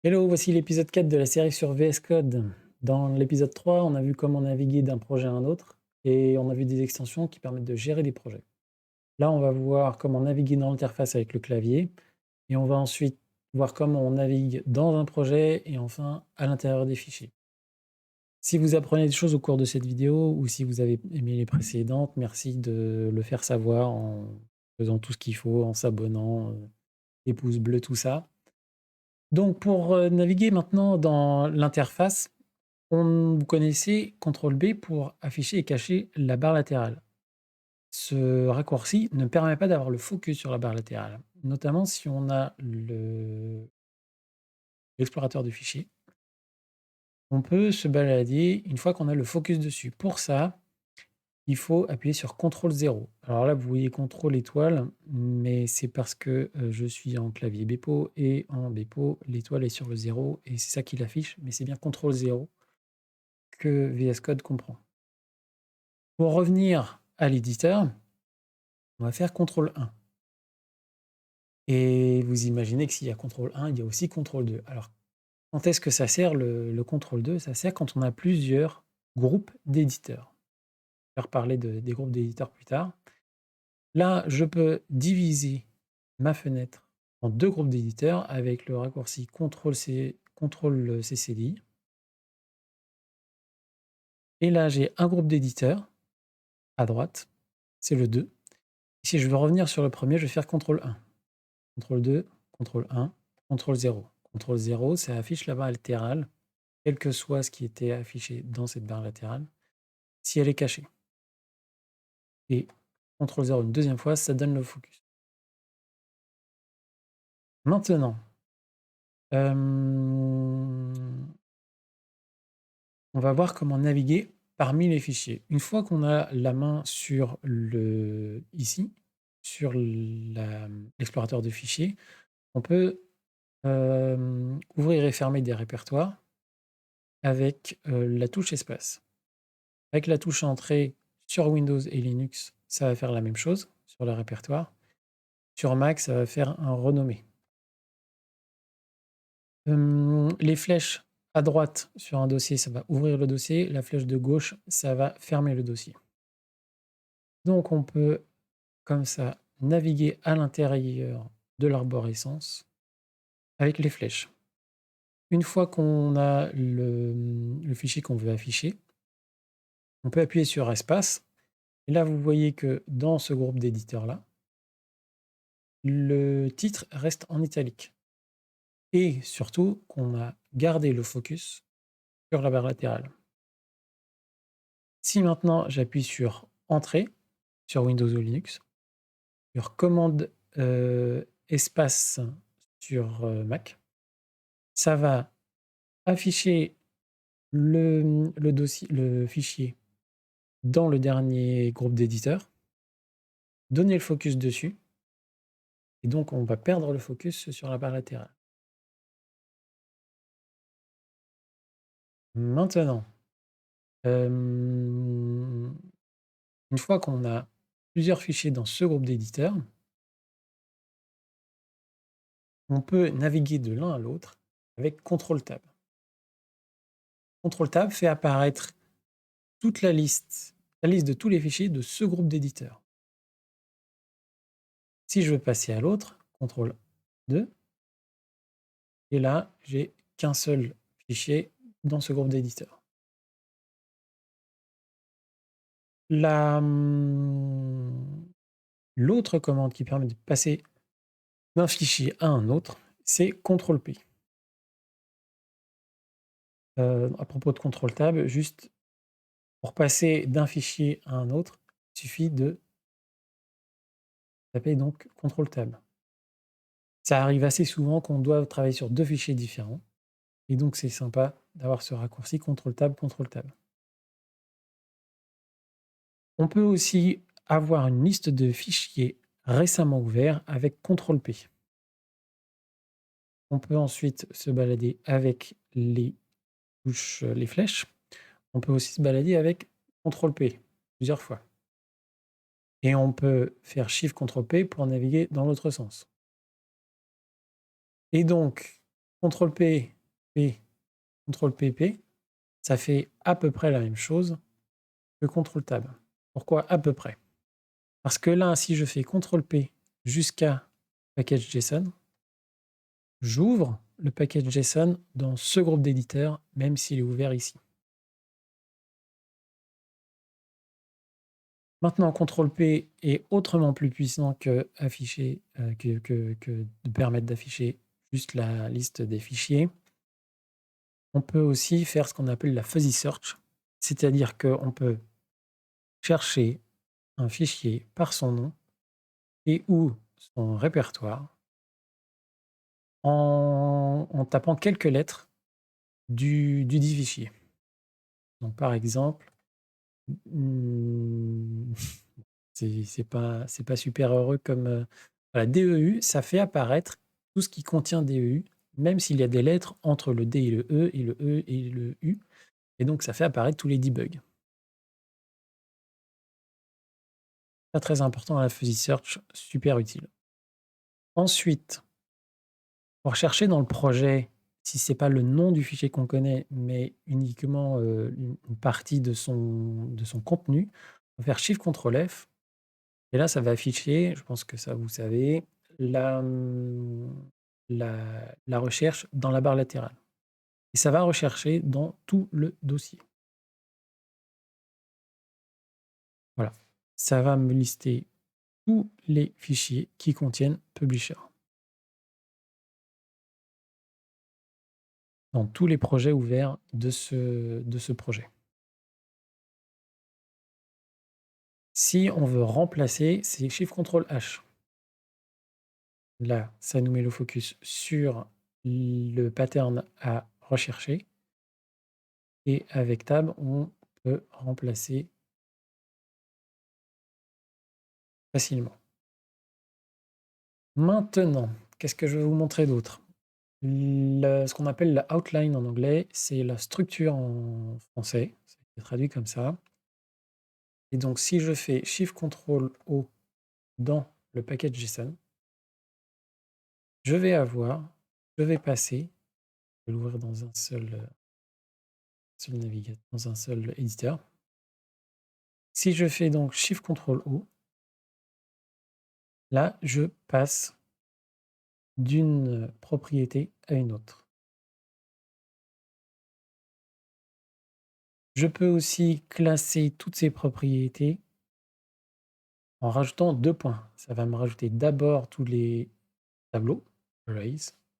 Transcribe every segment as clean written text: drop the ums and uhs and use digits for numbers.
Hello, voici l'épisode 4 de la série sur VS Code. Dans l'épisode 3, on a vu comment naviguer d'un projet à un autre et on a vu des extensions qui permettent de gérer des projets. Là, on va voir comment naviguer dans l'interface avec le clavier et on va ensuite voir comment on navigue dans un projet et enfin à l'intérieur des fichiers. Si vous apprenez des choses au cours de cette vidéo ou si vous avez aimé les précédentes, merci de le faire savoir en faisant tout ce qu'il faut, en s'abonnant, les pouces bleus, tout ça. Donc pour naviguer maintenant dans l'interface, vous connaissez CTRL-B pour afficher et cacher la barre latérale. Ce raccourci ne permet pas d'avoir le focus sur la barre latérale, notamment si on a l'explorateur de fichiers. On peut se balader une fois qu'on a le focus dessus. Pour ça, il faut appuyer sur CTRL-0. Alors là, vous voyez CTRL étoile, mais c'est parce que je suis en clavier Bepo et en Bepo, l'étoile est sur le 0 et c'est ça qui l'affiche, mais c'est bien CTRL-0 que VS Code comprend. Pour revenir à l'éditeur, on va faire CTRL-1. Et vous imaginez que s'il y a CTRL-1, il y a aussi CTRL-2. Alors, quand est-ce que ça sert le CTRL-2? Ça sert quand on a plusieurs groupes d'éditeurs. Je vais reparler des groupes d'éditeurs plus tard. Là, je peux diviser ma fenêtre en deux groupes d'éditeurs avec le raccourci CTRL-C, CTRL-CCDI. Et là, j'ai un groupe d'éditeurs à droite, c'est le 2. Si je veux revenir sur le premier, je vais faire CTRL-1. CTRL-2, CTRL-1, CTRL-0. CTRL-0, ça affiche la barre latérale, quel que soit ce qui était affiché dans cette barre latérale, si elle est cachée. Et CTRL-0 une deuxième fois, ça donne le focus. Maintenant, on va voir comment naviguer parmi les fichiers. Une fois qu'on a la main sur ici, sur l'explorateur de fichiers, on peut ouvrir et fermer des répertoires avec la touche espace. Avec la touche entrée sur Windows et Linux, ça va faire la même chose sur le répertoire. Sur Mac, ça va faire un renommé. Les flèches à droite sur un dossier, ça va ouvrir le dossier. La flèche de gauche, ça va fermer le dossier. Donc on peut, comme ça, naviguer à l'intérieur de l'arborescence avec les flèches. Une fois qu'on a le fichier qu'on veut afficher, on peut appuyer sur espace. Et là, vous voyez que dans ce groupe d'éditeurs-là, le titre reste en italique. Et surtout qu'on a gardé le focus sur la barre latérale. Si maintenant j'appuie sur Entrée, sur Windows ou Linux, sur Commande espace sur Mac, ça va afficher le fichier dans le dernier groupe d'éditeurs, donner le focus dessus, et donc on va perdre le focus sur la barre latérale. Maintenant, une fois qu'on a plusieurs fichiers dans ce groupe d'éditeurs, on peut naviguer de l'un à l'autre avec CTRL-Tab. CTRL-Tab fait apparaître toute la liste de tous les fichiers de ce groupe d'éditeurs. Si je veux passer à l'autre, CTRL-2, et là, j'ai qu'un seul fichier dans ce groupe d'éditeurs. L'autre commande qui permet de passer d'un fichier à un autre, c'est CTRL-P. À propos de CTRL-Tab, juste pour passer d'un fichier à un autre, il suffit de taper donc CTRL-Tab. Ça arrive assez souvent qu'on doit travailler sur deux fichiers différents. Et donc, c'est sympa d'avoir ce raccourci CTRL-Tab, CTRL-Tab. On peut aussi avoir une liste de fichiers récemment ouverts avec CTRL-P. On peut ensuite se balader avec les touches, les flèches. On peut aussi se balader avec CTRL-P plusieurs fois. Et on peut faire Shift-CTRL-P pour naviguer dans l'autre sens. Et donc, CTRL-P P, CTRL PP, ça fait à peu près la même chose que CTRL Tab. Pourquoi à peu près? Parce que là, si je fais CTRL P jusqu'à package JSON, j'ouvre le package JSON dans ce groupe d'éditeurs, même s'il est ouvert ici. Maintenant, CTRL P est autrement plus puissant que afficher, que de permettre d'afficher juste la liste des fichiers. On peut aussi faire ce qu'on appelle la fuzzy search, c'est-à-dire qu'on peut chercher un fichier par son nom et ou son répertoire en tapant quelques lettres du dit fichier. Donc par exemple, c'est pas super heureux comme voilà, DEU, ça fait apparaître tout ce qui contient DEU, même s'il y a des lettres entre le D et le E et le E et le U, et donc ça fait apparaître tous les debugs. Pas très important à la fuzzy search, super utile. Ensuite, pour chercher dans le projet, si ce n'est pas le nom du fichier qu'on connaît, mais uniquement une partie de son contenu, on va faire Shift-Ctrl-F. Et là, ça va afficher, je pense que ça vous savez, la recherche dans la barre latérale. Et ça va rechercher dans tout le dossier. Voilà. Ça va me lister tous les fichiers qui contiennent Publisher. Dans tous les projets ouverts de ce projet. Si on veut remplacer, c'est Shift-Ctrl-H. Là, ça nous met le focus sur le pattern à rechercher. Et avec Tab, on peut remplacer facilement. Maintenant, qu'est-ce que je vais vous montrer d'autre? Ce qu'on appelle la outline en anglais, c'est la structure en français. C'est traduit comme ça. Et donc, si je fais Shift-Ctrl-O dans le package JSON, je vais passer, je vais l'ouvrir dans un seul navigateur, dans un seul éditeur. Si je fais donc Shift-Ctrl-O, là, je passe d'une propriété à une autre. Je peux aussi classer toutes ces propriétés en rajoutant 2 points. Ça va me rajouter d'abord tous les tableaux, arrays,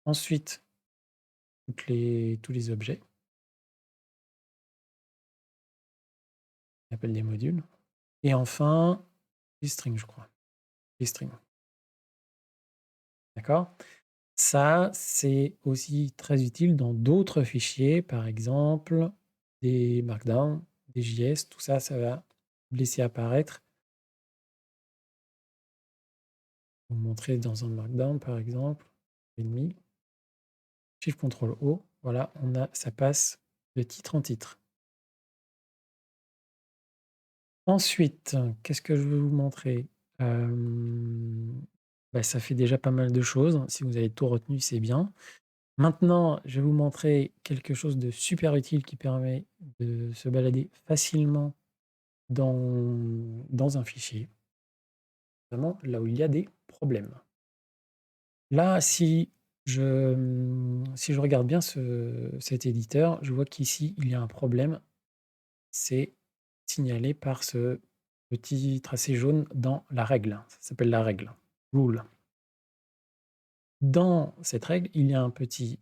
ensuite tous les objets, on appelle des modules, et enfin les strings, je crois. Les strings. D'accord? Ça, c'est aussi très utile dans d'autres fichiers, par exemple des Markdown, des JS, tout ça, ça va laisser apparaître. Je vais vous montrer dans un Markdown, par exemple, ennemi. Shift-Ctrl-O, voilà, ça passe de titre en titre. Ensuite, qu'est-ce que je veux vous montrer? Ça fait déjà pas mal de choses. Si vous avez tout retenu, c'est bien. Maintenant, je vais vous montrer quelque chose de super utile qui permet de se balader facilement dans un fichier, vraiment là où il y a des problèmes. Là, si je regarde bien cet éditeur, je vois qu'ici, il y a un problème. C'est signalé par ce petit tracé jaune dans la règle. Ça s'appelle la règle, rule. Dans cette règle, il y a un petit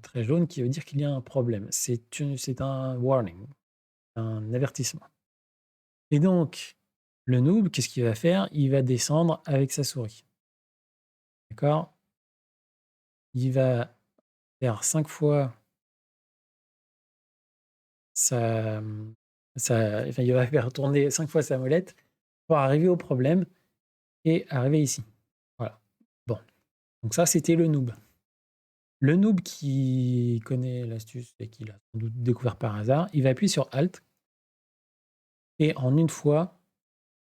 trait jaune qui veut dire qu'il y a un problème. C'est un warning, un avertissement. Et donc, le noob, qu'est-ce qu'il va faire? Il va descendre avec sa souris. D'accord? Il va faire 5 fois il va faire tourner 5 fois sa molette pour arriver au problème et arriver ici. Voilà. Bon. Donc ça, c'était le noob. Le noob qui connaît l'astuce et qui l'a sans doute découvert par hasard, il va appuyer sur Alt et en une fois,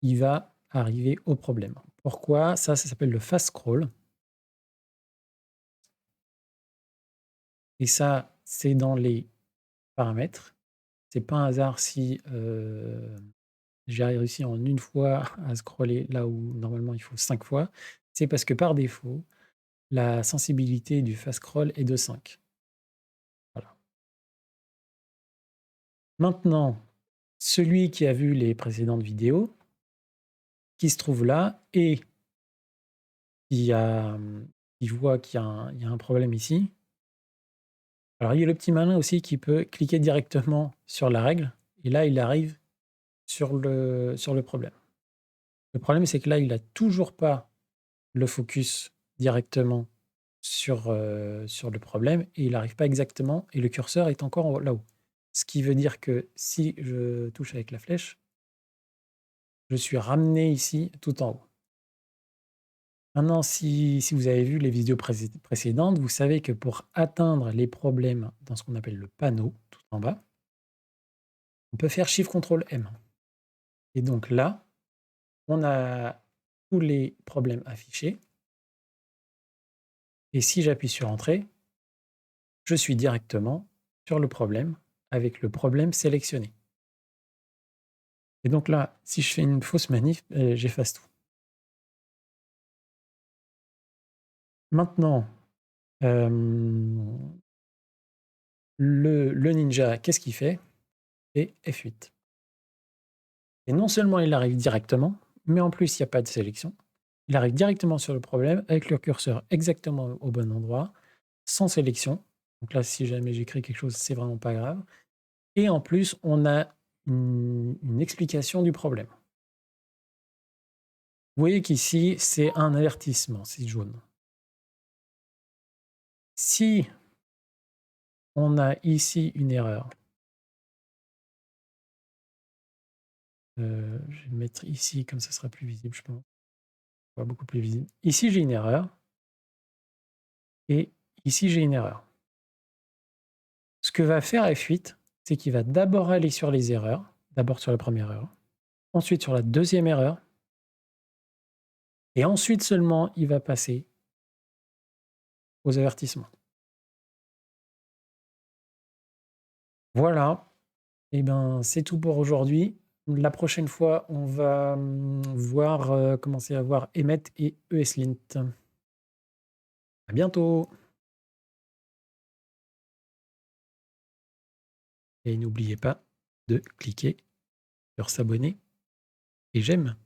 il va arriver au problème. Pourquoi? Ça s'appelle le fast scroll. Et ça, c'est dans les paramètres. C'est pas un hasard si j'ai réussi en une fois à scroller là où normalement il faut 5 fois. C'est parce que par défaut, la sensibilité du fast scroll est de 5. Voilà. Maintenant, celui qui a vu les précédentes vidéos, qui se trouve là et qui voit qu'il y a un problème ici. Alors il y a le petit malin aussi qui peut cliquer directement sur la règle et là il arrive sur le problème. Le problème, c'est que là, il a toujours pas le focus directement sur le problème et il n'arrive pas exactement et le curseur est encore là-haut. Ce qui veut dire que si je touche avec la flèche, je suis ramené ici tout en haut. Maintenant, si vous avez vu les vidéos précédentes, vous savez que pour atteindre les problèmes dans ce qu'on appelle le panneau, tout en bas, on peut faire Shift-Control-M. Et donc là, on a tous les problèmes affichés. Et si j'appuie sur Entrée, je suis directement sur le problème avec le problème sélectionné. Et donc là, si je fais une fausse manip, j'efface tout. Maintenant, le ninja, qu'est-ce qu'il fait? Et F8. Et non seulement il arrive directement, mais en plus, il n'y a pas de sélection. Il arrive directement sur le problème avec le curseur exactement au bon endroit, sans sélection. Donc là, si jamais j'écris quelque chose, c'est vraiment pas grave. Et en plus, on a une explication du problème. Vous voyez qu'ici, c'est un avertissement, c'est jaune. Si on a ici une erreur, je vais me mettre ici, comme ça sera plus visible, je pense. Beaucoup plus visible. Ici, j'ai une erreur. Et ici, j'ai une erreur. Ce que va faire F8, c'est qu'il va d'abord aller sur les erreurs, d'abord sur la première erreur, ensuite sur la deuxième erreur, et ensuite seulement il va passer aux avertissements. Voilà, et ben c'est tout pour aujourd'hui. La prochaine fois, on va voir commencer à voir Emmet et ESLint. À bientôt. Et n'oubliez pas de cliquer sur s'abonner et j'aime.